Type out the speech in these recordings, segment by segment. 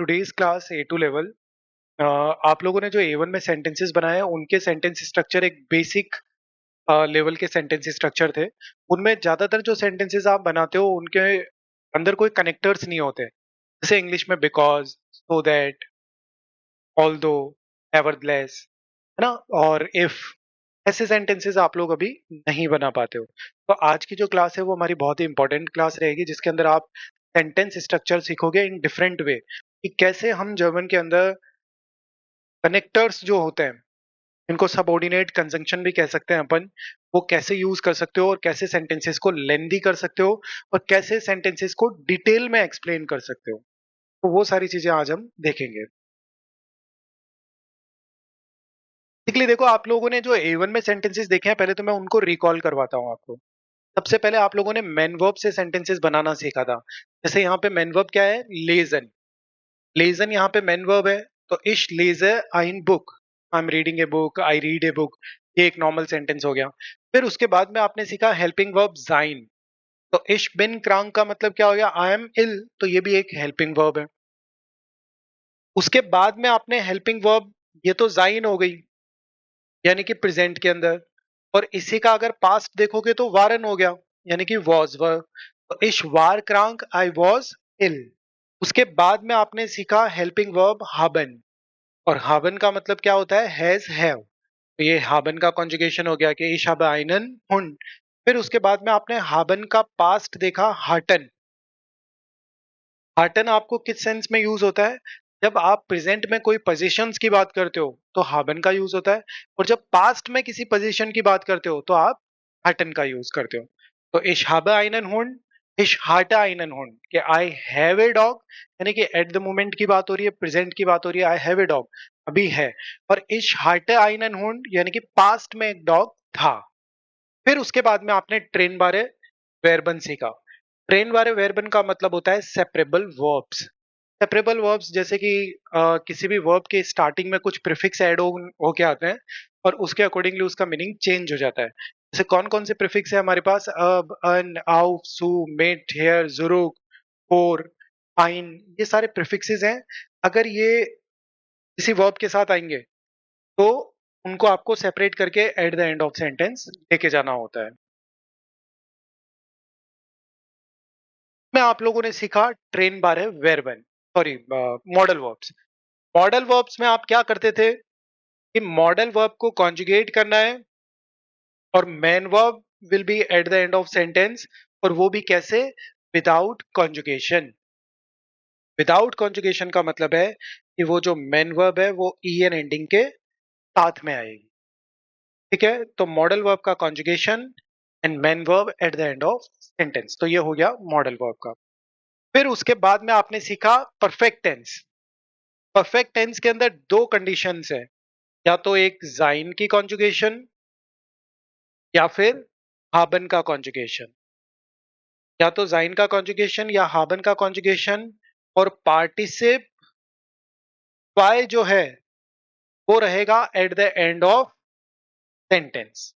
Today's class A2 level. आप लोगों ने जो A1 में सेंटेंसेस बनाए हैं उनके सेंटेंस स्ट्रक्चर एक बेसिक लेवल के सेंटेंस स्ट्रक्चर थे। उनमें ज्यादातर जो सेंटेंसेस आप बनाते हो उनके अंदर कोई कनेक्टर्स नहीं होते, जैसे इंग्लिश में because, so that, although, nevertheless, है ना, और इफ। ऐसे सेंटेंसेस आप लोग अभी नहीं बना पाते हो। तो आज की जो क्लास है वो हमारी बहुत ही इंपॉर्टेंट क्लास रहेगी, जिसके अंदर आप सेंटेंस स्ट्रक्चर सीखोगे इन डिफरेंट वे, कि कैसे हम जर्मन के अंदर कनेक्टर्स जो होते हैं, इनको सबऑर्डिनेट कंजंक्शन भी कह सकते हैं अपन, वो कैसे यूज कर सकते हो और कैसे सेंटेंसेस को लेंदी कर सकते हो और कैसे सेंटेंसेस को डिटेल में एक्सप्लेन कर सकते हो। तो वो सारी चीजें आज हम देखेंगे। बेसिकली देखो, आप लोगों ने जो A1 में सेंटेंसेस देखे हैं, पहले तो मैं उनको रिकॉल करवाता हूँ आपको। सबसे पहले आप लोगों ने मैन वर्ब से सेंटेंसेस बनाना सीखा था। जैसे यहाँ पे मैन वर्ब क्या है, लेजन। लेजन यहाँ पे मैन वर्ब है, तो इश लेजे ein book, I am reading a book, I read a book. ये एक नॉर्मल सेंटेंस हो गया। फिर उसके बाद में आपने सीखा हेल्पिंग वर्ब जाइन। तो इश बिन क्रांक का मतलब क्या हो गया, आई एम इल, तो ये भी एक हेल्पिंग वर्ब है। उसके बाद में आपने हेल्पिंग वर्ब, ये तो जाइन हो गई, यानी कि प्रेजेंट के अंदर। और इसी का अगर पास्ट देखोगे तो वारन हो गया, यानी कि वॉज वर्ब। तो इश वार क्रांक, आई वॉज इल। उसके बाद में आपने सीखा हेल्पिंग वर्ब हाबन। और हाबन का मतलब क्या होता है, हैज, हैव। तो ये हाबन का कॉन्जुगेशन हो गया कि इश habe einen Hund। फिर उसके बाद में आपने हाबन का पास्ट देखा, हार्टन। हार्टन आपको किस सेंस में यूज होता है, जब आप प्रेजेंट में कोई पोजीशंस की बात करते हो तो हाबन का यूज होता है, और जब पास्ट में किसी पोजीशन की बात करते हो तो आप हार्टन का यूज करते हो। तो इश habe einen Hund, इश hatte einen Hund, कि आई हैव ए डॉग, यानी कि एट द मोमेंट की बात हो रही है, प्रेजेंट की बात हो रही है, आई हैव ए डॉग, अभी है। और इश hatte einen Hund, यानी कि पास्ट में एक डॉग था। फिर उसके बाद में आपने ट्रेन बारे वेरबन सीखा। ट्रेन बारे वेरबन का मतलब होता है सेपरेबल वर्ब्स। सेपरेबल वर्ब्स जैसे कि किसी भी वर्ब के स्टार्टिंग में कुछ प्रीफिक्स ऐड होके आते हैं, और उसके अकॉर्डिंगली उसका मीनिंग चेंज हो जाता है। जैसे कौन कौन से प्रीफिक्स है हमारे पास, अब, अन, आउ, सु, मेट, हेयर, जुरुक, और, आइन, ये सारे प्रीफिक्सेस हैं। अगर ये किसी वर्ब के साथ आएंगे तो उनको आपको सेपरेट करके eight the end of sentence लेके जाना होता है। में आप लोगों ने सीखा ट्रेन बारे वेरबन, sorry, modal verbs. Modal verbs में आप क्या करते थे कि मॉडल वर्ब को कॉन्जुगेट करना है, और main verb will be at the end of sentence, और वो भी कैसे, विदाउट कॉन्जुगेशन। विदाउट कॉन्जुगेशन का मतलब है कि वो जो मेन वर्ब है वो en एंडिंग के साथ में आएगी। ठीक है, तो मॉडल वर्ब का conjugation and main verb eight the end of sentence, तो ये हो गया मॉडल वर्ब का। फिर उसके बाद में आपने सीखा परफेक्ट टेंस। परफेक्ट टेंस के अंदर दो कंडीशंस है, या तो एक जाइन की कॉन्जुगेशन, या फिर हाबन का कॉन्जुगेशन। या तो जाइन का कॉन्जुगेशन या हाबन का कॉन्जुगेशन, और पार्टिसिप वाई जो है वो रहेगा eight the end of sentence.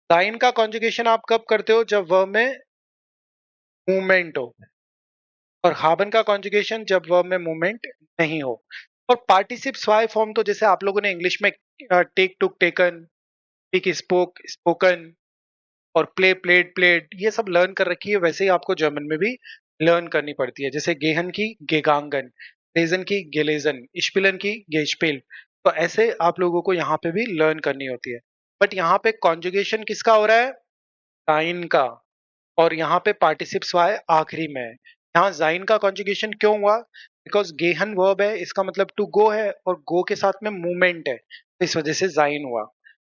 जाइन का कॉन्जुगेशन आप कब करते हो, जब वर्ब में मूवमेंट हो, और हाबन का कॉन्जुगेशन जब वर्ब में मूवमेंट नहीं हो। और पार्टिसिप स्वाई फॉर्म तो जैसे आप लोगों ने इंग्लिश में टेक, टुक, टेकन, स्पीक, स्पोक, स्पोकन, और प्ले, प्लेड, प्लेड, ये सब लर्न कर रखी है, वैसे ही आपको जर्मन में भी लर्न करनी पड़ती है। जैसे गेहन की गेगांगन, लेजन की गेलेजन, स्पिलन की गेस्पेल। तो ऐसे आप लोगों को यहाँ पे भी लर्न करनी होती है। बट यहाँ पे कॉन्जुगेशन किसका हो रहा है, साइन का, और यहाँ पे पार्टिसिप्स वाई आखिरी में है। यहाँ जाइन का कॉन्जुगेशन क्यों हुआ, बिकॉज गेहन वर्ब है, इसका मतलब टू गो है, और गो के साथ में मूवमेंट है, तो इस वजह से जाइन हुआ।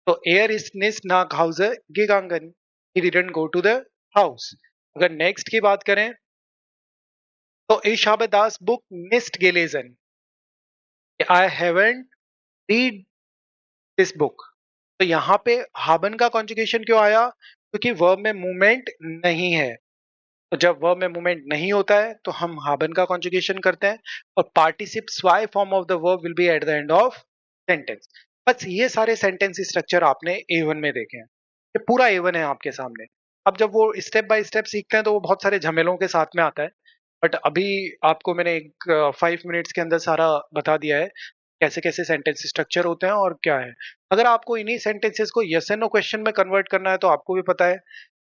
तो एयर इज निस नाक house gegangen, he didn't go to the house। अगर नेक्स्ट की बात करें तो ich habe das Buch nicht gelesen, I haven't read this book। तो यहाँ पे haben का कॉन्जुगेशन क्यों आया, क्योंकि वर्ब में मूवमेंट नहीं है। तो जब वर्ब में मूवमेंट नहीं होता है तो हम haben का कॉन्जुगेशन करते हैं, और पार्टिसिप स्वाई form of the verb will be at the end of sentence. बस ये सारे सेंटेंस स्ट्रक्चर आपने A1 में देखे हैं, ये पूरा A1 है आपके सामने। अब जब वो स्टेप बाय स्टेप सीखते हैं तो वो बहुत सारे झमेलों के साथ में आता है, बट अभी आपको मैंने एक 5 मिनट्स के अंदर सारा बता दिया है, कैसे-कैसे सेंटेंस स्ट्रक्चर होते हैं और क्या है। अगर आपको इन्हीं सेंटेंसेस को येस एंड नो क्वेश्चन में कन्वर्ट करना है, तो आपको भी पता है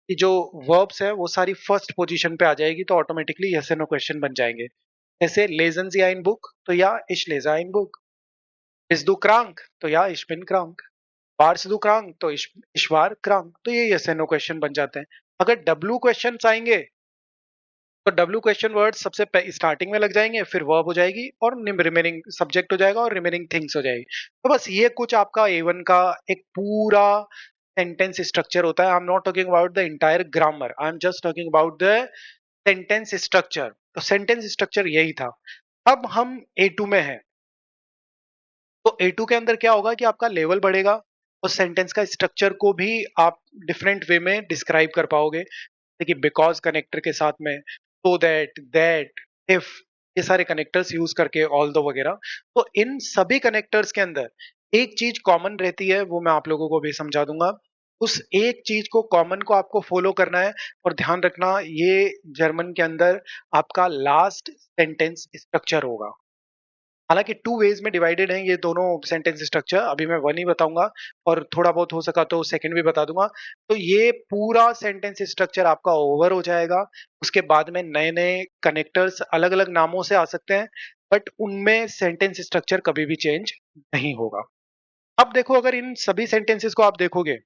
कि जो वर्ब्स है वो सारी फर्स्ट पोजीशन पे आ जाएगी, तो automatically yes and no question बन जाएंगे। जैसे लेज़न Sie ein Buch? तो या Ich lese ein Buch. Bist du krank? तो या Ich bin krank. Warst du krank? तो ich war krank. तो ये yes and no क्वेश्चन बन जाते हैं। अगर W क्वेश्चंस आएंगे, तो W क्वेश्चन वर्ड सबसे स्टार्टिंग में लग जाएंगे, फिर वर्ब हो जाएगी और रिमेनिंग सब्जेक्ट हो जाएगा और रिमेनिंग थिंग्स हो जाएगी। तो बस ये कुछ आपका A1 का एक पूरा सेंटेंस स्ट्रक्चर होता है। आई am not talking about the entire grammar, I am just talking about the sentence structure. तो सेंटेंस स्ट्रक्चर यही था। अब हम A2 में हैं। तो A2 के अंदर क्या होगा कि आपका लेवल बढ़ेगा और सेंटेंस का स्ट्रक्चर को भी आप डिफरेंट वे में डिस्क्राइब कर पाओगे। देखिए बिकॉज कनेक्टर के साथ में, सो दैट, इफ, ये सारे कनेक्टर्स यूज करके, ऑल दो वगैरह। तो इन सभी कनेक्टर्स के अंदर एक चीज कॉमन रहती है, वो मैं आप लोगों को भी समझा दूंगा। उस एक चीज को कॉमन को आपको फॉलो करना है और ध्यान रखना, ये जर्मन के अंदर आपका लास्ट सेंटेंस स्ट्रक्चर होगा। हालांकि टू वेज में डिवाइडेड हैं ये दोनों सेंटेंस स्ट्रक्चर, अभी मैं वन ही बताऊंगा और थोड़ा बहुत हो सका तो सेकंड भी बता दूंगा। तो ये पूरा सेंटेंस स्ट्रक्चर आपका ओवर हो जाएगा। उसके बाद में नए नए कनेक्टर्स अलग अलग नामों से आ सकते हैं, बट उनमें सेंटेंस स्ट्रक्चर कभी भी चेंज नहीं होगा। अब देखो, अगर इन सभी सेंटेंसेस को आप देखोगे,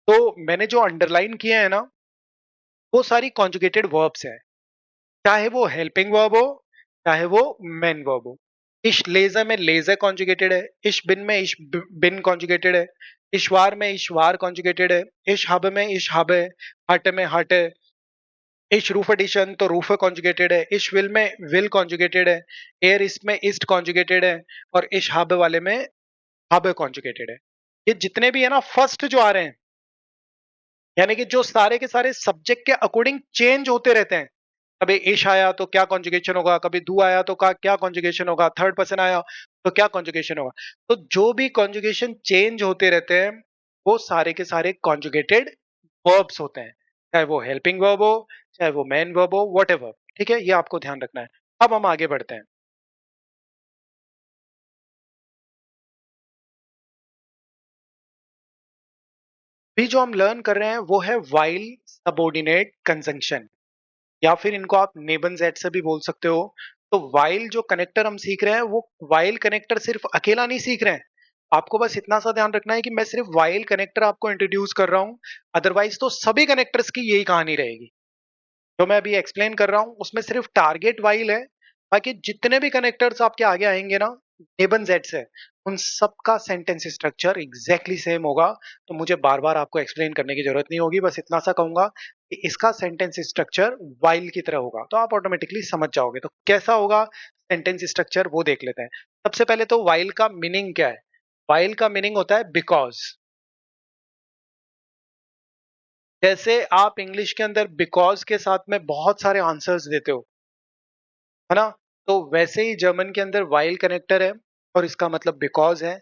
तो मैंने जो अंडरलाइन किए हैं ना, वो सारी कॉन्जुगेटेड वर्ब्स है। चाहे वो हेल्पिंग वर्ब हो, चाहे वो मेन वर्ब हो। इश लेज़र में लेज़र कॉन्जुगेटेड है, इश बिन में इश बिन कॉन्जुगेटेड है, इशवार में इशवार कॉन्जुगेटेड है, इश हब में इश हब है, हट में हट है, इश रूफ एडिशन तो रूफ कॉन्जुगेटेड है, इश विल में विल कॉन्जुगेटेड है, एयर इस में इस्ट कॉन्जुगेटेड है और इश हब वाले में हब कॉन्जुगेटेड है। ये जितने भी है ना फर्स्ट जो आ रहे हैं, यानी कि जो सारे के सारे सब्जेक्ट के अकॉर्डिंग चेंज होते रहते हैं। कभी इश आया तो क्या कॉन्जुगेशन होगा, कभी डू आया तो क्या कॉन्जुगेशन होगा, थर्ड पर्सन आया तो क्या कॉन्जुगेशन होगा। तो जो भी कॉन्जुगेशन चेंज होते रहते हैं, वो सारे के सारे कॉन्जुगेटेड वर्ब्स होते हैं। चाहे वो हेल्पिंग वर्ब हो, चाहे वो मेन वर्ब हो, वट एवर। ठीक है, ये आपको ध्यान रखना है। अब हम आगे बढ़ते हैं। अभी जो हम लर्न कर रहे हैं वो है वाइल सबोर्डिनेट कंजंक्शन, या फिर इनको आप नेबन जेड से भी बोल सकते हो। तो वाइल जो कनेक्टर हम सीख रहे हैं, वो वाइल कनेक्टर सिर्फ अकेला नहीं सीख रहे हैं। आपको बस इतना सा ध्यान रखना है कि मैं सिर्फ वाइल कनेक्टर आपको इंट्रोड्यूस कर रहा हूं, अदरवाइज तो सभी कनेक्टर्स की यही कहानी रहेगी। जो मैं अभी एक्सप्लेन कर रहा हूँ उसमें सिर्फ टारगेट वाइल है। बाकी जितने भी कनेक्टर्स आपके आगे आएंगे ना, नेबन जेड से, उन सबका सेंटेंस स्ट्रक्चर एग्जैक्टली सेम होगा। तो मुझे बार बार आपको एक्सप्लेन करने की जरूरत नहीं होगी, बस इतना सा कहूंगा कि इसका सेंटेंस स्ट्रक्चर वाइल की तरह होगा, तो आप ऑटोमेटिकली समझ जाओगे। तो कैसा होगा सेंटेंस स्ट्रक्चर, वो देख लेते हैं। सबसे पहले तो वाइल का मीनिंग क्या है। वाइल का मीनिंग होता है बिकॉज। जैसे आप इंग्लिश के अंदर बिकॉज के साथ में बहुत सारे आंसर्स देते हो, है ना। तो वैसे ही जर्मन के अंदर वाइल कनेक्टर है और इसका मतलब बिकॉज है।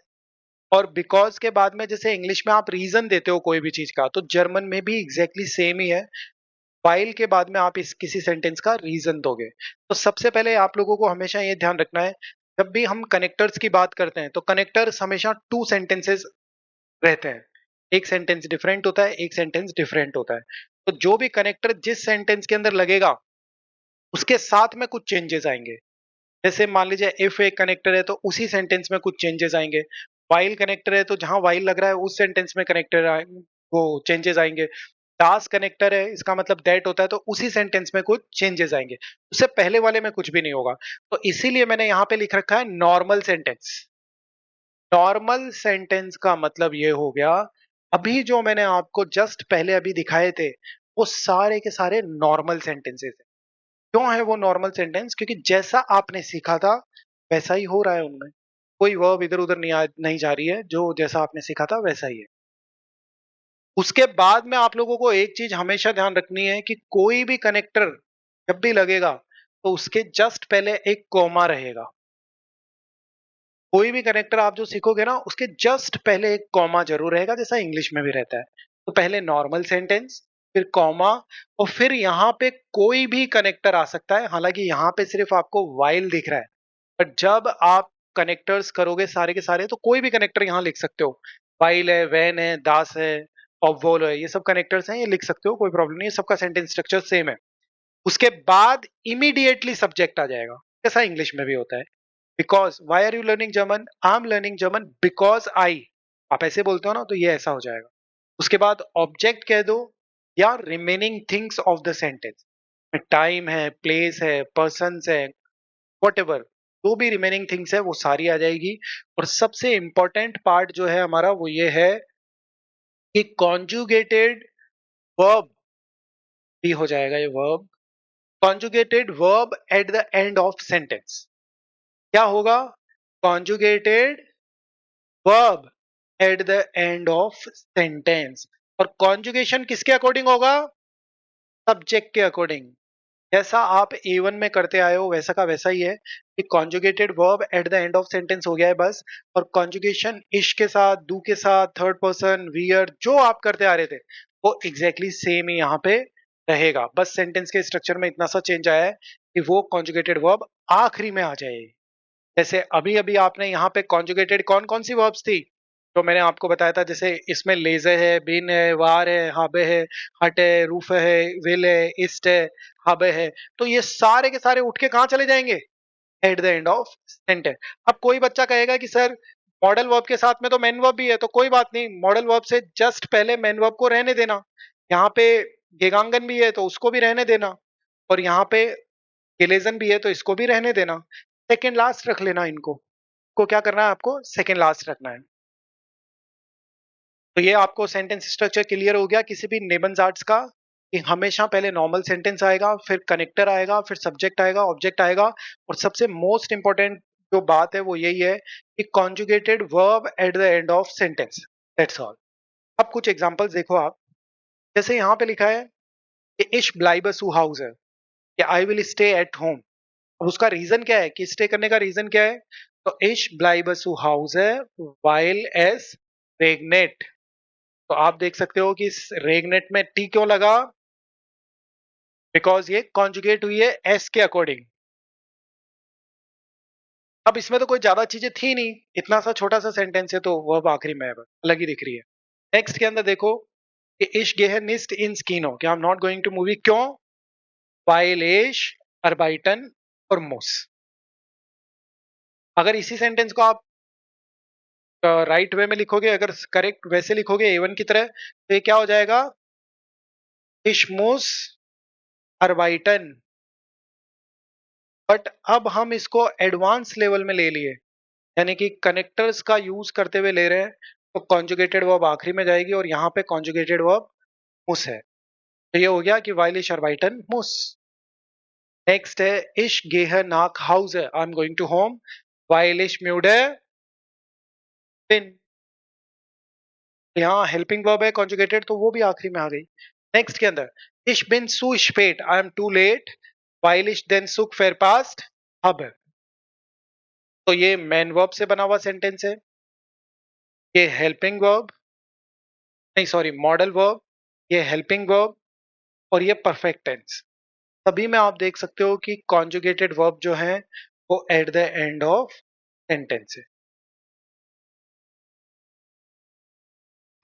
और बिकॉज के बाद में जैसे इंग्लिश में आप रीजन देते हो कोई भी चीज का, तो जर्मन में भी एग्जैक्टली सेम ही है। वाइल के बाद में आप इस किसी सेंटेंस का रीजन दोगे। तो सबसे पहले आप लोगों को हमेशा ये ध्यान रखना है, जब भी हम कनेक्टर्स की बात करते हैं, तो कनेक्टर्स हमेशा टू सेंटेंसेस रहते हैं। एक सेंटेंस डिफरेंट होता है, एक सेंटेंस डिफरेंट होता है। तो जो भी कनेक्टर जिस सेंटेंस के अंदर लगेगा, उसके साथ में कुछ चेंजेस आएंगे। जैसे मान लीजिए इफ एक कनेक्टर है, तो उसी सेंटेंस में कुछ चेंजेस आएंगे। व्हाइल कनेक्टर है, तो जहां व्हाइल लग रहा है उस सेंटेंस में वो चेंजेस आएंगे। डास कनेक्टर है, इसका मतलब दैट होता है, तो उसी सेंटेंस में कुछ चेंजेस आएंगे। उससे पहले वाले में कुछ भी नहीं होगा। तो इसीलिए मैंने यहाँ पे लिख रखा है नॉर्मल सेंटेंस। नॉर्मल सेंटेंस का मतलब ये हो गया, अभी जो मैंने आपको जस्ट पहले अभी दिखाए थे, वो सारे के सारे नॉर्मल सेंटेंसेस हैं। क्यों है वो नॉर्मल सेंटेंस? क्योंकि जैसा आपने सीखा था वैसा ही हो रहा है उनमें। कोई वर्ब इधर उधर नहीं जा रही है, जो जैसा आपने सीखा था वैसा ही है। उसके बाद में आप लोगों को एक चीज हमेशा ध्यान रखनी है कि कोई भी कनेक्टर जब भी लगेगा, तो उसके जस्ट पहले एक कॉमा रहेगा। कोई भी कनेक्टर आप जो सीखोगे ना, उसके जस्ट पहले एक कॉमा जरूर रहेगा, जैसा इंग्लिश में भी रहता है। तो पहले नॉर्मल सेंटेंस, फिर कॉमा और फिर यहाँ पे कोई भी कनेक्टर आ सकता है। हालाँकि यहाँ पे सिर्फ़ आपको व्हाइल दिख रहा है, बट जब आप कनेक्टर्स करोगे सारे के सारे तो कोई भी कनेक्टर यहाँ लिख सकते हो। व्हाइल है, व्हेन है, दास है, ऑब्वोल है, ये सब कनेक्टर्स हैं, ये लिख सकते हो, कोई प्रॉब्लम नहीं है, सबका सेंटेंस स्ट्रक्चर सेम है। उसके बाद इमीडिएटली सब्जेक्ट आ जाएगा, जैसा इंग्लिश में भी होता है। Because why are you learning German? I am learning German because I. आप ऐसे बोलते हो ना तो ये ऐसा हो जाएगा। उसके बाद ऑब्जेक्ट कह दो या remaining things of the sentence. Time है, प्लेस है, पर्सन्स है, व्हाटएवर जो भी रिमेनिंग थिंग्स है वो सारी आ जाएगी। और सबसे इंपॉर्टेंट पार्ट जो है हमारा वो ये है कि कॉन्जुगेटेड वर्ब भी हो जाएगा। ये verb, conjugated verb eight the end of sentence क्या होगा? Conjugated verb eight the end of sentence. और कॉन्जुगेशन किसके अकॉर्डिंग होगा? सब्जेक्ट के अकॉर्डिंग। जैसा आप A1 में करते आए हो वैसा का वैसा ही है कि conjugated verb eight the end of sentence हो गया है बस। और कॉन्जुगेशन इश के साथ, डू के साथ, थर्ड पर्सन, वियर जो आप करते आ रहे थे वो एग्जैक्टली सेम ही यहाँ पे रहेगा। बस सेंटेंस के स्ट्रक्चर में इतना सा चेंज आया है कि वो कॉन्जुगेटेड वर्ब आखिरी में आ जाएगी। जैसे अभी-अभी आपने यहाँ पे कॉन्जुगेटेड कौन-कौन सी वर्ब्स थी? तो मैंने आपको बताया था, जैसे इसमें लेज़े है, बीन है, वार है, हाबे है, हट है, रूफ है, विल है, इस्ट है, हाबे है। तो ये सारे के सारे उठ के कहाँ चले जाएँगे? Eight the end of sentence. अब कोई बच्चा कहेगा कि सर मॉडल वर्ब के साथ में तो मेन वर्ब भी है, तो कोई बात नहीं, मॉडल वर्ब से जस्ट पहले मेन वर्ब को रहने देना। यहाँ पे गेगांगन भी है तो उसको भी रहने देना, और यहाँ पे गेलेजन भी है तो इसको भी रहने देना। सेकंड लास्ट रख लेना इनको। को क्या करना है आपको? सेकंड लास्ट रखना है। तो ये आपको सेंटेंस स्ट्रक्चर क्लियर हो गया किसी भी नेबनज़ार्ड्स का, कि हमेशा पहले नॉर्मल सेंटेंस आएगा, फिर कनेक्टर आएगा, फिर सब्जेक्ट आएगा, ऑब्जेक्ट आएगा, और सबसे मोस्ट इंपोर्टेंट जो बात है वो यही है कि conjugated verb eight the end of sentence. That's all. अब कुछ एग्जांपल्स देखो आप। जैसे यहाँ पे लिखा है कि इश ब्लाइब zu Hause, कि I will stay at home. अब उसका रीजन क्या है कि स्टे करने का रीजन क्या है? तो इश ब्लाइब zu Hause while es regnet। तो आप देख सकते हो कि इस रेगनेट में टी क्यों लगा? बिकॉज ये कॉन्जुगेट हुई है एस के अकॉर्डिंग। अब इसमें तो कोई ज्यादा चीजें थी नहीं, इतना सा छोटा सा सेंटेंस है, तो वर्ब आखिरी में है बस, अलग ही दिख रही है। नेक्स्ट के अंदर देखो कि इश गेहनिस्ट इन स्कीनो, कि I am not going to movie, क्यों? वाइल इश अर्बाइटन और मुस। अगर इसी सेंटेंस को आप राइट वे में लिखोगे, अगर करेक्ट वैसे लिखोगे A1 की तरह, तो ये क्या हो जाएगा? इशमुस अर्बाइटन। बट अब हम इसको एडवांस लेवल में ले लिए, यानी कि कनेक्टर्स का यूज करते हुए ले रहे हैं, तो कॉन्जुगेटेड वर्ब आखिरी में जाएगी और यहाँ पे कॉन्जुगेटेड वर्ब मुस है। तो ये हो गया कि वाइल इश अर्बाइटन मुस। नेक्स्ट है इश गेह नाक हाउस, I am going to home, वाइल इश म्यूडे बिन। यहाँ हेल्पिंग वर्ब है कॉन्जुगेटेड, तो वो भी आखिरी में आ गई। नेक्स्ट के अंदर इश बिन सू स्पेट, आई एम टू लेट, वाइल इश देन सुक फेर पास्ट हब। तो ये मैन वर्ब से बना हुआ सेंटेंस है, ये हेल्पिंग वर्ब, नहीं सॉरी मॉडल वर्ब, ये हेल्पिंग वर्ब, और ये परफेक्ट टेंस। सभी में आप देख सकते हो कि कॉन्जुगेटेड वर्ब जो है वो eight the end of sentence है।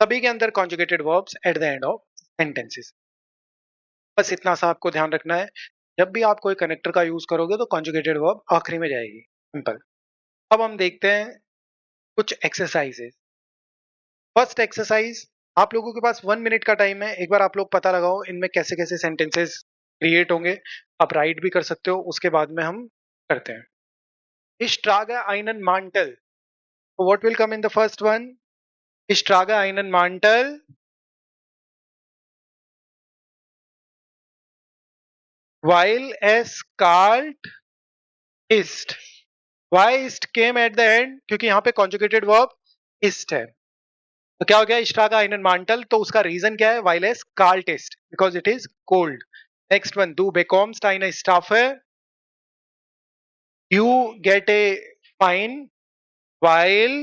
सभी के अंदर conjugated verbs eight the end of sentences. बस इतना सा आपको ध्यान रखना है। जब भी आप कोई कनेक्टर का यूज करोगे तो कॉन्जुगेटेड वर्ब आखिरी में जाएगी। सिंपल। अब हम देखते हैं कुछ एक्सरसाइजेस। फर्स्ट एक्सरसाइज, आप लोगों के पास 1 मिनट का टाइम है, एक बार आप लोग पता लगाओ इनमें कैसे कैसे सेंटेंसेस क्रिएट होंगे। आप राइट भी कर सकते हो, उसके बाद में हम करते हैं। Ich trage einen Mantel. So what will come in the first one? Ich trage einen Mantel while es kalt ist. Why ist came at the end? क्योंकि यहाँ पे conjugated verb ist है। तो क्या हो गया? Ich trage einen Mantel, तो उसका रीजन क्या है? While es kalt ist, because it is cold. Next one, du bekommst eine Strafe. You get a fine while,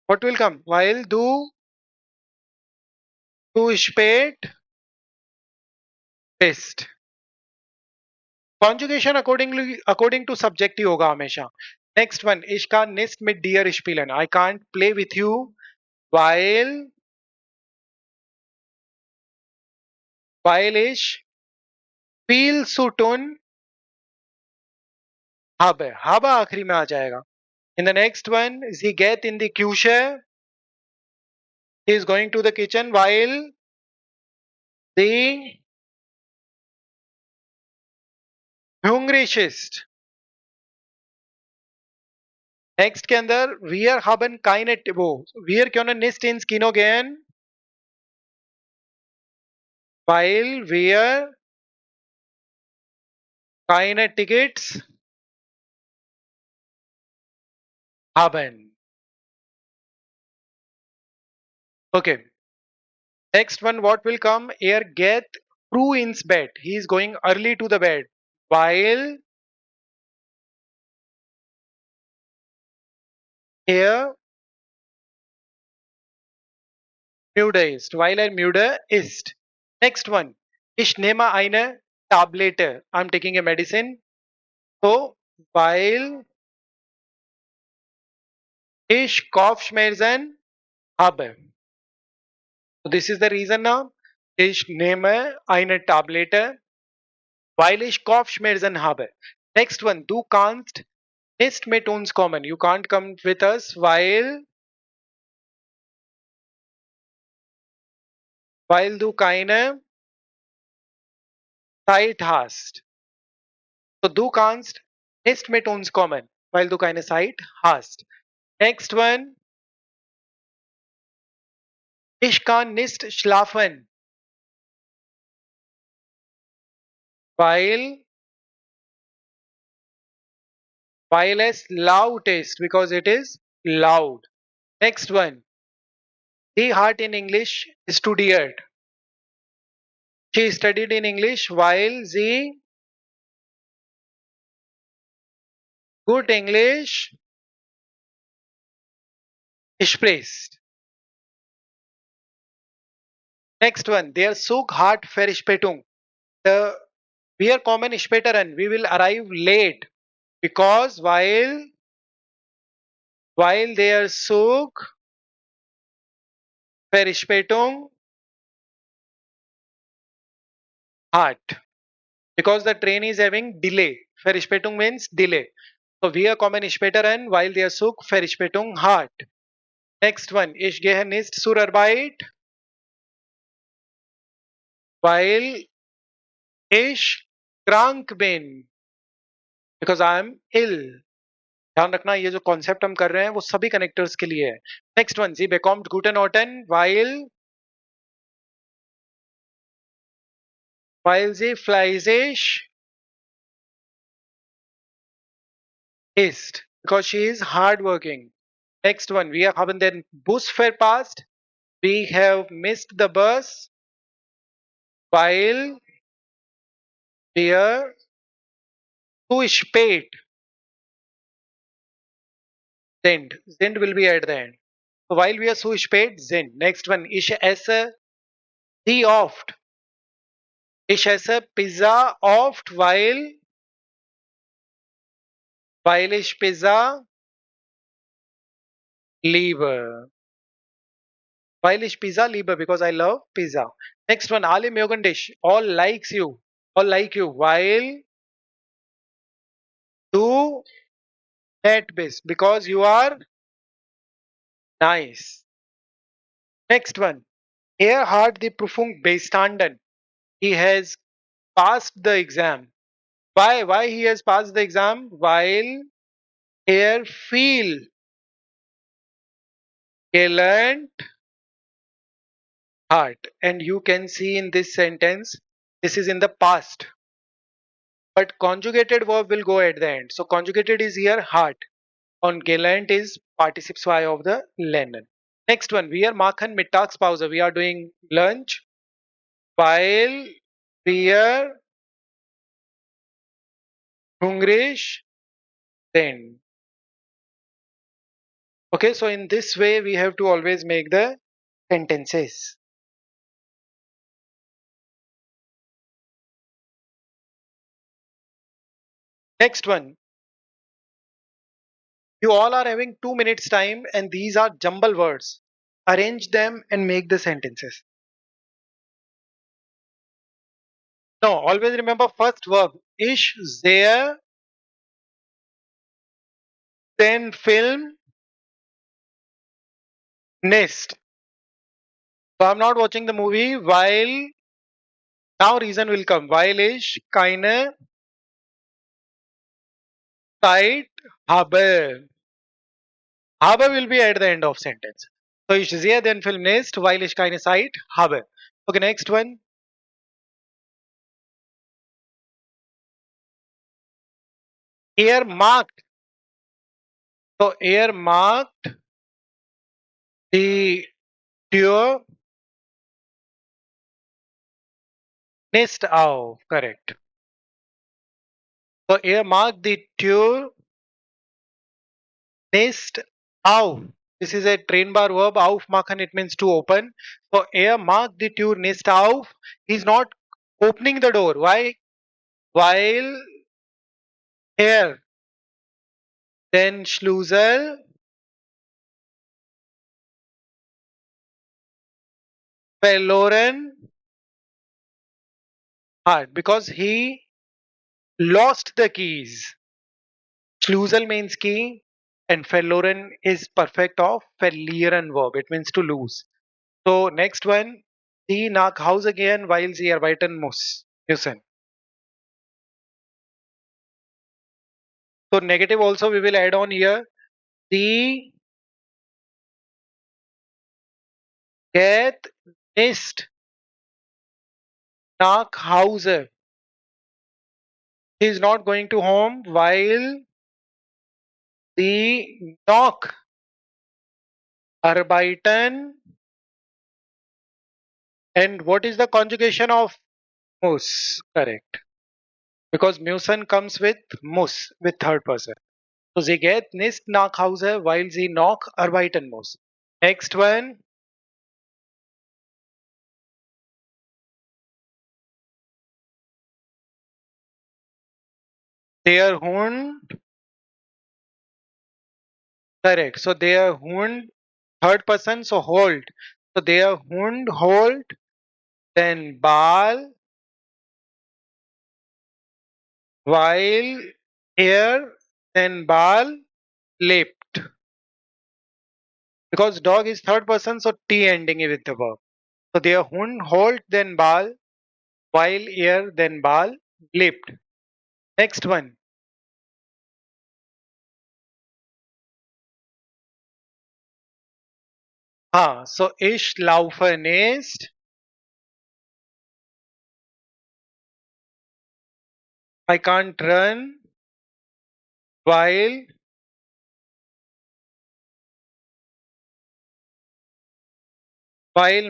what will come? While du Zu spät bist. Conjugation according to subject ही होगा हमेशा. Next one, ich kann nicht mit dir spielen. I can't play with you while ich viel zu tun habe. Habe आखिरी में आ जाएगा. In the next one, sie geht in die Küche. He is going to the kitchen while sie hungrig ist. Next के अंदर wir haben keine वो wir können nicht ins Kino gehen weil wir keine Tickets haben. Okay. Next one, what will come? Er geht früh ins Bett. He is going early to the bed while er müde ist. While er müde ist. Next one. Ich nehme eine Tablette. I'm taking a medicine. So, weil ich Kopfschmerzen habe. So this is the reason now. Ich nehme eine Tablette, weil ich Kopfschmerzen habe. Next one. Du kannst nicht mit uns kommen. You can't come with us, weil du keine Zeit hast. So du kannst nicht mit uns kommen, weil du keine Zeit hast. Next one. Ich kann nicht schlafen, weil es laut ist, because it is loud. Next one. Die hat in English studiert. She studied in English while sie good English spricht. Next one. Der Zug hat Verspätung. Wir kommen später an. We will arrive late because while der Zug Verspätung hat. Because the train is having delay. Verspätung means delay. So wir kommen später an, while der Zug Verspätung hat. Next one. Ich gehe nicht zur Arbeit, weil ich krank bin. Because I am ill. ध्यान रखना ये जो concept हम कर रहे हैं वो सभी कनेक्टर्स के लिए है. Next one. Sie bekommt guten Noten, weil sie fleißig ist. Because she is hardworking. Next one. Wir haben den Bus verpasst. We have missed the bus weil wir zu spät sind. Sind will be at the end. So while we are zu spät sind. Next one. Ich esse sie oft. Ich esse Pizza oft, weil ich Pizza liebe. Weil ich Pizza liebe, because I love pizza. Next one. Alle mögen dich. All likes you. All like you. Weil du nett bist. Because you are nice. Next one. Er hat die Prüfung bestanden. He has passed the exam. Why he has passed the exam? While er viel gelernt hat. And you can see in this sentence, this is in the past. But conjugated verb will go at the end. So conjugated is here hat. On gelernt is participle Y of the lernen. Next one. We are machen Mittagspause. We are doing lunch. While we are hungrig then. Okay, so in this way we have to always make the sentences. Next one. You all are having 2 minutes time and these are jumble words. Arrange them and make the sentences. No, always remember first verb. Ish there, then film, nest. So I'm not watching the movie while now reason will come. While ish keine Zeit habe. Habe will be at the end of sentence. So ich sehe den Film nicht, weil ich keine Zeit habe. Okay, next one. Er marked. So er marked the Tür nicht auf. Correct. So er marked the Tür nicht auf. This is a train bar verb. Aufmachen, it means to open. So er marked the Tür nicht auf. He's not opening the door. Why? While er den Schlüssel verloren hat. Because he lost the keys. Schlüssel means key and verloren is perfect of verlieren verb. It means to lose. So next one, sie nach Hause gehen, weil sie arbeiten muss. Müssen. So negative also we will add on here. Sie geht nicht nach Hause. He is not going to home while sie noch arbeiten. And what is the conjugation of muss? Correct. Because müssen comes with muss, with third person. So sie geht nicht nach Hause, weil sie noch arbeiten muss. Next one. Der Hund. Correct. So der Hund, third person, so hold. So der Hund hold, then Ball, while er, then Ball leapt. Because dog is third person, so T ending with the verb. So der Hund hold, then Ball, while er, then Ball leapt. Next one. So ich laufe nicht. I can't run while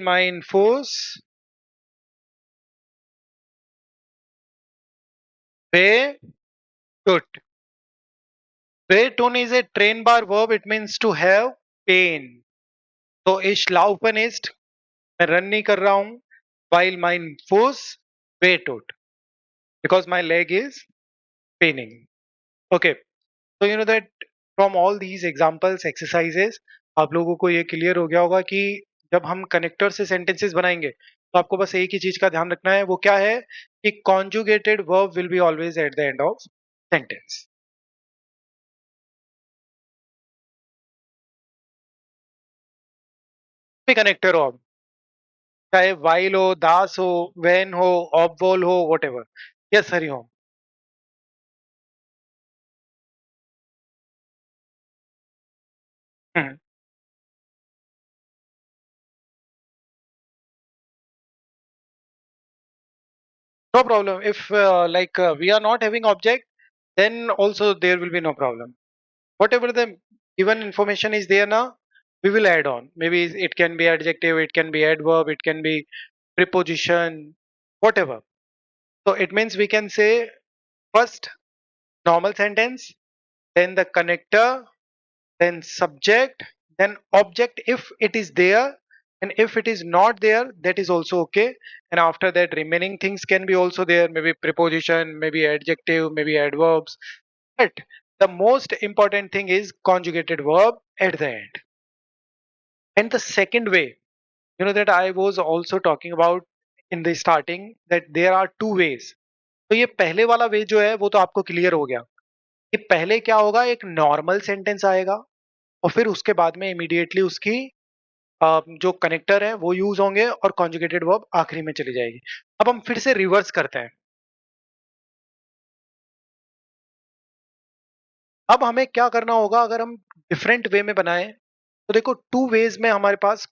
mein Fuß weh tut. Weh tun is a train bar verb. It means to have pain. So ich laufe nicht. मैं run नहीं कर रहा हूँ. While mein Fuß weh tut. Because my leg is paining. Okay. So you know that from all these examples, exercises, आप लोगों को ये clear हो गया होगा कि जब हम कनेक्टर से सेंटेंसेस बनाएंगे तो आपको बस एक ही चीज का ध्यान रखना है. वो क्या है कि conjugated verb will be always at the end of sentence. Connector हो, चाहे वाइल हो, दास हो, वेन हो, ऑबवॉल हो, whatever. Yes Hari Om. No problem. If we are not having object, then also there will be no problem. Whatever the given information is there now, we will add on. Maybe it can be adjective, it can be adverb, it can be preposition, whatever. So it means we can say first normal sentence, then the connector, then subject, then object if it is there, and if it is not there, that is also okay. And after that remaining things can be also there, maybe preposition, maybe adjective, maybe adverbs, But the most important thing is conjugated verb at the end. And the second way, that I was also talking about in the starting, that there are two ways. तो ये पहले वाला वे जो है वो तो आपको clear हो गया कि पहले क्या होगा, एक नॉर्मल सेंटेंस आएगा और फिर उसके बाद में इमीडिएटली उसकी जो कनेक्टर है वो यूज होंगे और कॉन्जुगेटेड वर्ब आखिरी में चली जाएगी। अब हम फिर से रिवर्स करते हैं। अब हमें क्या करना होगा अगर हम डिफरेंट वे में बनाएं, तो देखो टू वेज में हमारे पास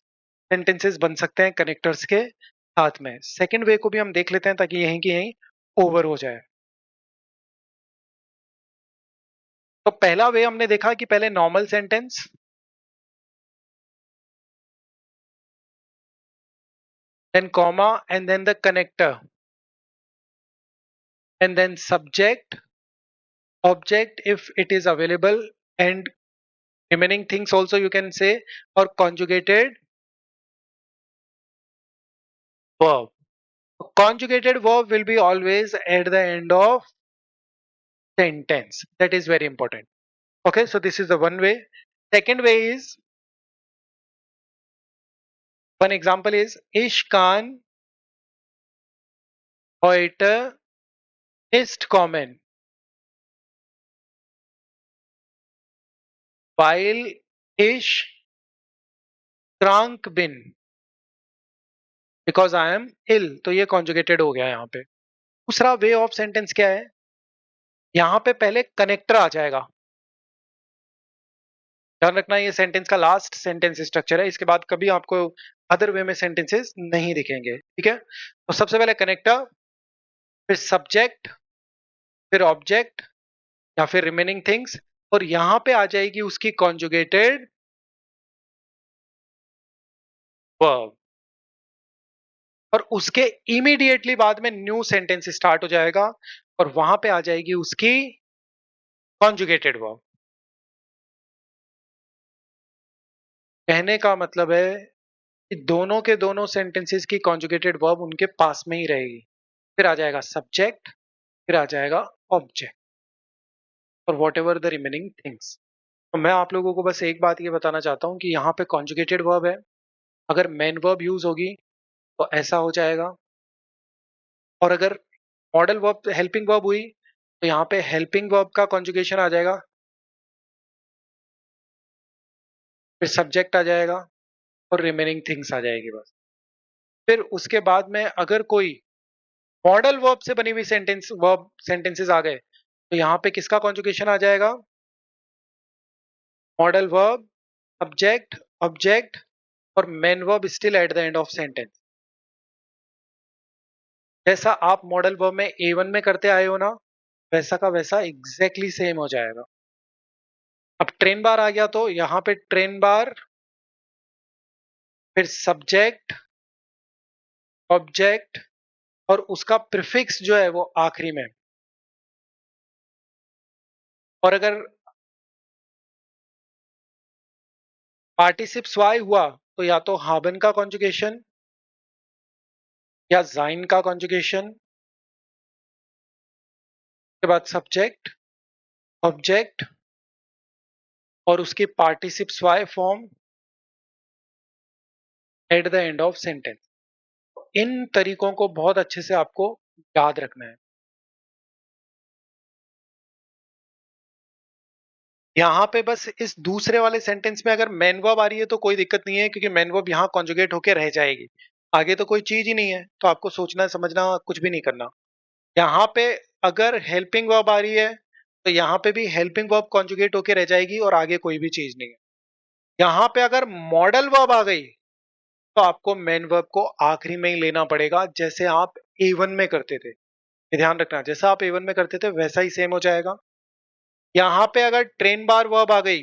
सेंटेंसेस बन सकते हैं कनेक्टर्स के साथ में। सेकंड वे को भी हम देख लेते हैं ताकि यहीं की यहीं ओवर हो जाए। तो पहला वे हमने देखा कि पहले normal sentence, then comma, and then the connector, and then subject, object if it is available, and remaining things also you can say, or conjugated verb. Conjugated verb will be always at the end of sentence. That is very important. Okay, so this is the one way. Second way is, one example is, Ich kann heute nicht kommen, weil ich krank bin, because I am ill. तो ये conjugated हो गया यहाँ पे। दूसरा way of sentence क्या है, यहाँ पे पहले कनेक्टर आ जाएगा। ध्यान रखना ये सेंटेंस का लास्ट सेंटेंस स्ट्रक्चर है, इसके बाद कभी आपको अदर वे में सेंटेंसेस नहीं दिखेंगे, ठीक है। तो सबसे पहले कनेक्टर, फिर सब्जेक्ट, फिर ऑब्जेक्ट या फिर रिमेनिंग थिंग्स, और यहां पे आ जाएगी उसकी कॉन्जुगेटेड वर्ब, और उसके इमीडिएटली बाद में न्यू सेंटेंस स्टार्ट हो जाएगा और वहां पे आ जाएगी उसकी कॉन्जुगेटेड वर्ब। कहने का मतलब है कि दोनों के दोनों सेंटेंसेस की कॉन्जुगेटेड वर्ब उनके पास में ही रहेगी। फिर आ जाएगा सब्जेक्ट, फिर आ जाएगा ऑब्जेक्ट, और what ever the remaining things. तो मैं आप लोगों को बस एक बात ये बताना चाहता हूँ कि यहाँ पे कॉन्जुगेटेड वर्ब है, अगर मेन वर्ब यूज होगी तो ऐसा हो जाएगा, और अगर मॉडल वर्ब हेल्पिंग वर्ब हुई तो यहाँ पे हेल्पिंग वर्ब का कॉन्जुगेशन आ जाएगा, फिर सब्जेक्ट आ जाएगा और रिमेनिंग थिंग्स आ जाएगी बस। फिर उसके बाद में अगर कोई मॉडल वर्ब से बनी हुई सेंटेंसेस आ गए तो यहाँ पे किसका कॉन्जुगेशन आ जाएगा, मॉडल वर्ब, सब्जेक्ट, ऑब्जेक्ट और main verb still at the end of sentence. जैसा आप मॉडल वर्ब में A1 में करते आए हो ना, वैसा का वैसा एग्जैक्टली सेम हो जाएगा। अब ट्रेन बार आ गया तो यहाँ पे ट्रेन बार, फिर सब्जेक्ट, ऑब्जेक्ट और उसका प्रीफिक्स जो है वो आखिरी में। और अगर पार्टिसिप स्वाय हुआ तो या तो हाबन का कॉन्जुगेशन या जाइन का कॉन्जुगेशन, के बाद सब्जेक्ट, ऑब्जेक्ट और उसकी पार्टिसिप स्वाय form at the end of sentence. इन तरीकों को बहुत अच्छे से आपको याद रखना है। यहाँ पे बस इस दूसरे वाले सेंटेंस में अगर मेन वर्ब आ रही है तो कोई दिक्कत नहीं है, क्योंकि मेन वर्ब यहाँ कॉन्जुगेट होके रह जाएगी, आगे तो कोई चीज ही नहीं है, तो आपको सोचना समझना कुछ भी नहीं करना। यहाँ पे अगर हेल्पिंग वर्ब आ रही है तो यहाँ पे भी हेल्पिंग वर्ब कॉन्जुगेट होके रह जाएगी और आगे कोई भी चीज नहीं है। यहाँ पे अगर मॉडल वर्ब आ गई तो आपको मेन वर्ब को आखिरी में ही लेना पड़ेगा, जैसे आप A1 में करते थे। ये ध्यान रखना, जैसा आप A1 में करते थे वैसा ही सेम हो जाएगा। यहाँ पे अगर ट्रेन बार वर्ब आ गई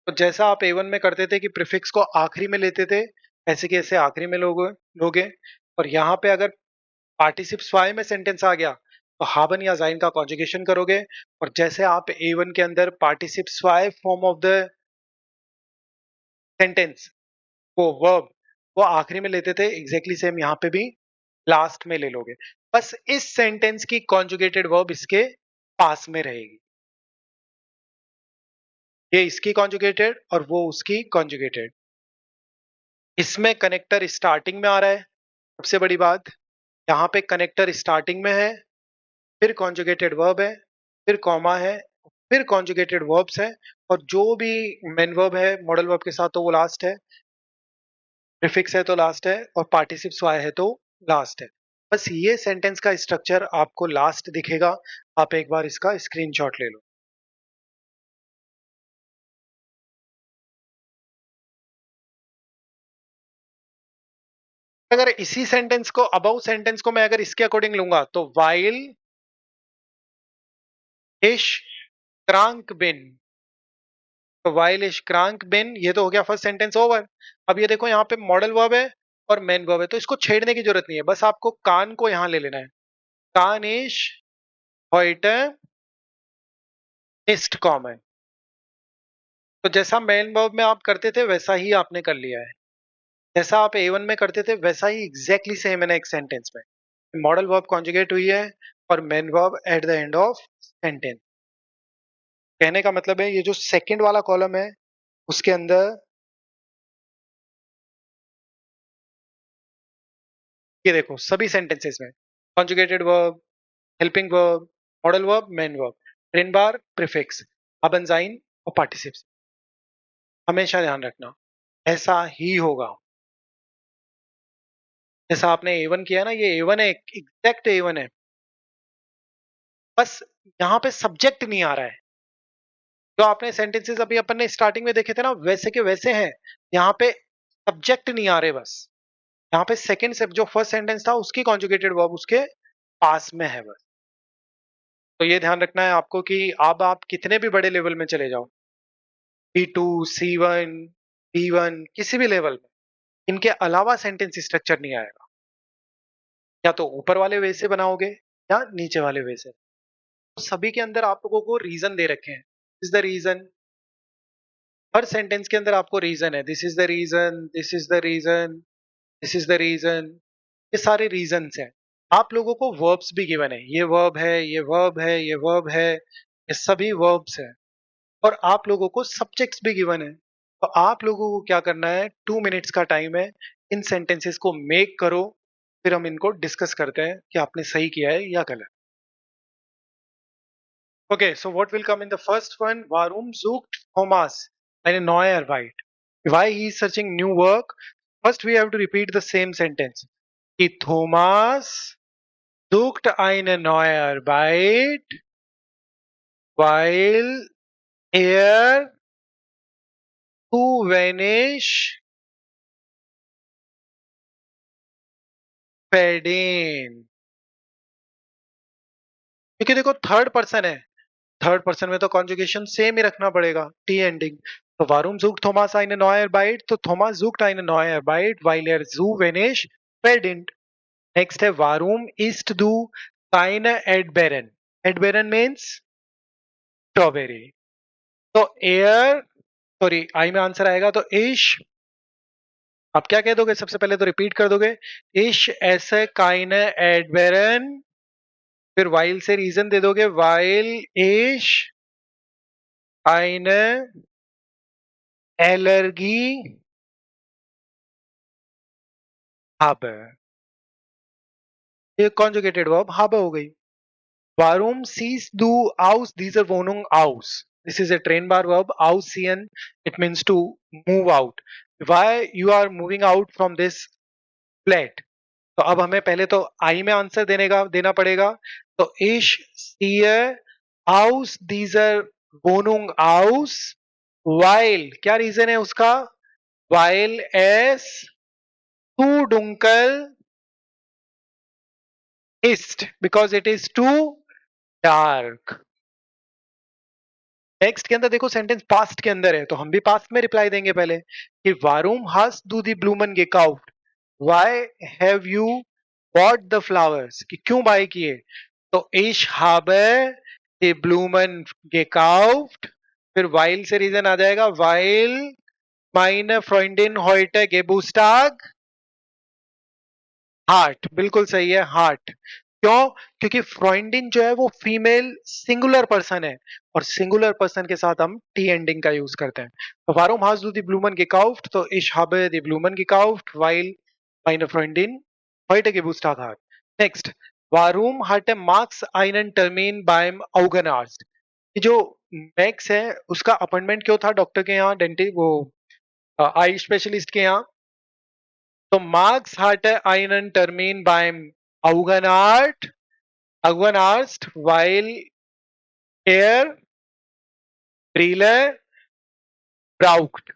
तो जैसा आप A1 में करते थे कि प्रीफिक्स को आखिरी में लेते थे, ऐसे के ऐसे आखिरी में लोगे। और यहाँ पे अगर पार्टिसिप स्वाय में सेंटेंस आ गया तो हाबन या जाइन का कॉन्जुगेशन करोगे, और जैसे आप A1 के अंदर पार्टिसिप स्वाय फॉर्म ऑफ द सेंटेंस वो वर्ब वो आखिरी में लेते थे, एग्जैक्टली सेम यहाँ पे भी लास्ट में ले लोगे। बस इस सेंटेंस की कॉन्जुगेटेड वर्ब इसके पास में रहेगी। ये इसकी कॉन्जुगेटेड और वो उसकी कॉन्जुगेटेड। इसमें कनेक्टर स्टार्टिंग में आ रहा है, सबसे बड़ी बात। यहाँ पे कनेक्टर स्टार्टिंग में है, फिर कॉन्जुगेटेड वर्ब है, फिर कॉमा है, फिर कॉन्जुगेटेड वर्ब्स है, और जो भी मेन वर्ब है मॉडल वर्ब के साथ तो वो लास्ट है, प्रीफिक्स है तो लास्ट है, और पार्टिसिप्स वाई है तो लास्ट है। बस ये सेंटेंस का स्ट्रक्चर आपको लास्ट दिखेगा। आप एक बार इसका स्क्रीनशॉट ले लो। अगर इसी सेंटेंस को, अबाउ सेंटेंस को मैं अगर इसके अकॉर्डिंग लूंगा तो वाइल इश क्रांक बिन, तो वाइल इश क्रांक बिन, ये तो हो गया फर्स्ट सेंटेंस ओवर। अब ये देखो यहाँ पे मॉडल वर्ब है और मेन वर्ब है, तो इसको छेड़ने की जरूरत नहीं है, बस आपको कान को यहाँ ले लेना है। कान इश heute ist kommen। तो जैसा मेन वर्ब में आप करते थे वैसा ही आपने कर लिया है, जैसा आप A1 में करते थे वैसा ही एग्जैक्टली सेम है ना एक सेंटेंस में। मॉडल वर्ब कॉन्जुगेट हुई है और main verb eight the end of sentence. कहने का मतलब है ये जो सेकंड वाला कॉलम है उसके अंदर ये देखो सभी सेंटेंसेस में conjugated verb, helping verb, modal verb, main verb, ट्रेन बार, प्रीफिक्स, अबनजाइन और पार्टिसिप्स। हमेशा ध्यान रखना ऐसा ही होगा। जैसा आपने A1 किया ना, ये A1 है, एग्जैक्ट A1 है, बस यहाँ पे सब्जेक्ट नहीं आ रहा है। जो आपने सेंटेंसेस अभी अपन ने स्टार्टिंग में देखे थे ना वैसे के वैसे हैं, यहाँ पे सब्जेक्ट नहीं आ रहे बस। यहाँ पे सेकंड से जो फर्स्ट सेंटेंस था उसकी कॉन्जुगेटेड वर्ब उसके पास में है बस। तो ये ध्यान रखना है आपको कि अब आप कितने भी बड़े लेवल में चले जाओ, B2, C1, B1, किसी भी लेवल में, इनके अलावा सेंटेंस स्ट्रक्चर नहीं आएगा। या तो ऊपर वाले वे से बनाओगे या नीचे वाले वे से। तो सभी के अंदर आप लोगों को रीजन दे रखे हैं, इज द रीजन। हर सेंटेंस के अंदर आपको रीजन है, this is the reason, this is the reason, this is the reason. ये सारे रीजंस हैं। आप लोगों को वर्ब्स भी गिवन है, ये वर्ब है, ये वर्ब है, ये वर्ब है, ये सभी वर्ब्स हैं। और आप लोगों को सब्जेक्ट्स भी गिवन है। तो आप लोगों को क्या करना है, 2 मिनट्स का टाइम है, इन सेंटेंसेस को मेक करो, फिर हम इनको डिस्कस करते हैं कि आपने सही किया है या गलत। Okay, so what will come in the first one? Warum sucht Thomas eine neue Arbeit? Why he is searching new work? First, we have to repeat the same sentence. कि Thomas sucht eine neue Arbeit, weil er zu wenig verdient। क्योंकि देखो third person है, third person में तो conjugation same ही रखना पड़ेगा, T ending. तो वारूम sucht Thomas eine neue Arbeit, तो Thomas sucht eine neue Arbeit, weil er zu wenig verdient। Next है वारूम इस्ट दू keine Erdbeeren। Erdbeeren means strawberry. तो एयर, सॉरी आई में आंसर आएगा तो इश, आप क्या कह दोगे सबसे पहले तो रिपीट कर दोगे, इश ऐसे keine Erdbeeren, फिर वाइल से रीजन दे दोगे, वाइल इश eine Allergie habe। ये कॉन्जुगेटेड वर्ब habe हो गई। Warum siehst du aus dieser Wohnung aus? This is a trainbar verb. Aussehen, it means to move out. Why you are moving out from this flat? तो अब हमें पहले तो आई में answer देना पड़ेगा। तो ich sehe aus dieser Wohnung aus, weil, क्या रीजन है उसका, weil es zu dunkel ist, because it is too dark। Next के अंदर देखो सेंटेंस पास्ट के अंदर है, तो हम भी पास्ट में रिप्लाई देंगे पहले कि वारूम hast du die Blumen gekauft? Why have you bought the flowers? कि क्यों बाय किए? तो ich habe die Blumen gekauft, फिर while से रीजन आ जाएगा, while meine Freundin heute Geburtstag hat। बिल्कुल सही है, हार्ट। क्यों? क्योंकि फ्रॉइंडिन जो है वो फीमेल सिंगुलर पर्सन है और सिंगुलर पर्सन के साथ हम टी एंडिंग का यूज करते हैं. Warum hast du die Blumen gekauft? तो ich habe die Blumen gekauft, weil meine Freundin heute Geburtstag hat. Next. Warum hatte Max einen Termin beim Augenarzt? ये जो मैक्स है उसका अपॉइंटमेंट क्यों था डॉक्टर के यहाँ, डेंटिस्ट वो आई स्पेशलिस्ट के यहाँ? तो Max hatte einen Termin beim Augenarzt, weil er Brille braucht.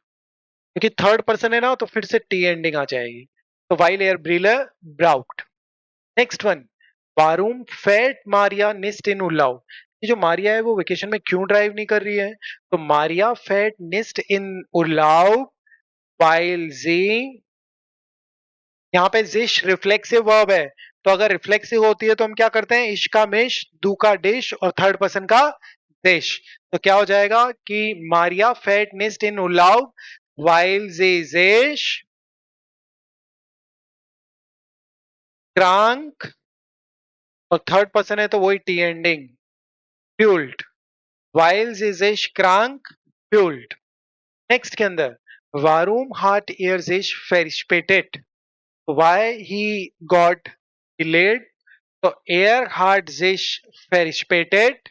क्योंकि थर्ड पर्सन है ना तो फिर से टी एंडिंग आ जाएगी. तो while er Brille braucht. Next one. वारूम फैट मारिया निस्ट इन उल्लाव. ये जो मारिया है वो वेकेशन में क्यों ड्राइव नहीं कर रही है? तो मारिया फैट निस्ट इन उल्लाव वाइल जी. यहाँ पे जिश रिफ्लेक्सिव वर्ब है, तो अगर रिफ्लेक्सिव होती है तो हम क्या करते हैं? इश का मिश, दू का डिश और थर्ड पर्सन का देश. तो क्या हो जाएगा कि मारिया फैट निस्ट इन उल्लाव वाइल जी जिश क्रांक और थर्ड पर्सन है तो वही टी एंडिंग फ्यूल्ड. वाइल जी जिश क्रांक फ्यूल्ड. नेक्स्ट के अंदर वारूम हार्ट एयर जिश फेरिशपेटेड. Why he got delayed. तो air hat sich verspätet,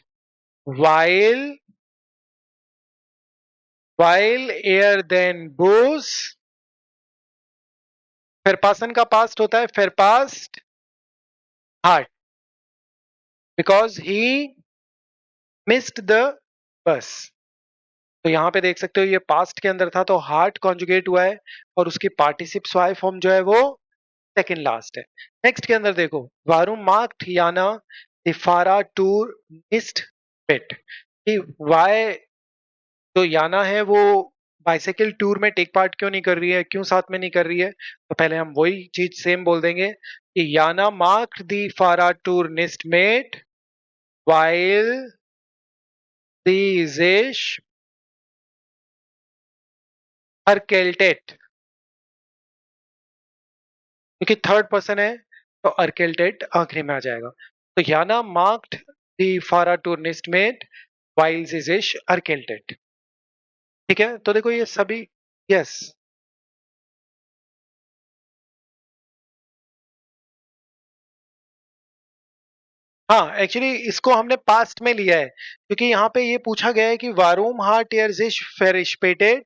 weil er den Bus. verpassen का पास्ट होता है verpasst hat because he missed the bus. तो यहाँ पे देख सकते हो ये पास्ट के अंदर था तो हार्ट कॉन्जुगेट हुआ है और उसकी पार्टिसिप स्वाय फॉर्म जो है वो सेकंड लास्ट है. नेक्स्ट के अंदर देखो वारूम मार्क्ड याना दिफारा टूर मिस्ड बेट. वाई तो याना है वो बाइसाइकिल टूर में टेक पार्ट क्यों नहीं कर रही है, क्यों साथ में नहीं कर रही है? तो पहले हम वही चीज सेम बोल देंगे कि याना मार्क्ड दी फारा टूर निस्ट मेट वाइल दी जिश अर्केल्टेट. क्योंकि थर्ड पर्सन है तो अर्केल्टेट आखिरी में आ जाएगा. तो याना मार्क्ड दी फारा टूर निस्ट मेट वाइल दी जिश अर्केल्टेट. ठीक है, तो देखो ये सभी यस. हाँ, एक्चुअली इसको हमने पास्ट में लिया है क्योंकि यहाँ पे ये पूछा गया है कि वारूम हार्ट एयर्स फेरिशपेटेड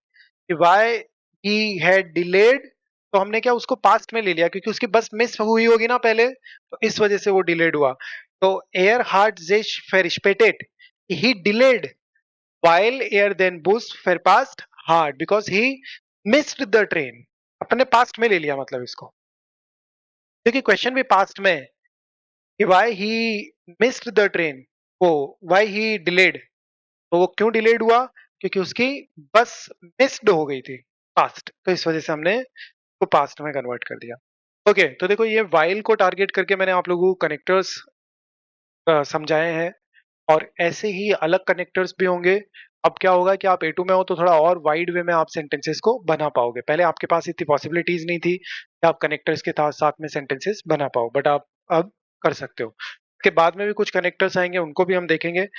व्हाई ही हैड डिलेड. तो हमने क्या उसको पास्ट में ले लिया क्योंकि उसकी बस मिस हुई होगी ना पहले, तो इस वजह से वो डिलेड हुआ. तो air heart जिश फेरिशपेटेड he delayed while air then bus surpassed hard because he missed the train. अपने पास्ट में ले लिया मतलब इसको क्योंकि क्वेश्चन भी पास्ट में है कि why he missed the train. वो why he delayed. तो वो क्यों डिलेड हुआ? क्योंकि उसकी बस मिस्ड हो गई थी पास्ट, तो इस वजह से हमने उसको पास्ट में कन्वर्ट कर दिया. ओके तो देखो ये वाइल को टारगेट करके मैंने आप लोगों को कनेक्टर्स समझाए हैं और ऐसे ही अलग कनेक्टर्स भी होंगे. अब क्या होगा कि आप ए टू में हो तो थोड़ा और वाइड वे में आप सेंटेंसेस को बना पाओगे. पहले आपके पास इतनी पॉसिबिलिटीज नहीं थी कि आप कनेक्टर्स के साथ में सेंटेंसेस बना पाओ, बट आप अब कर सकते हो. उसके बाद में भी कुछ कनेक्टर्स आएंगे उनको भी हम देखेंगे.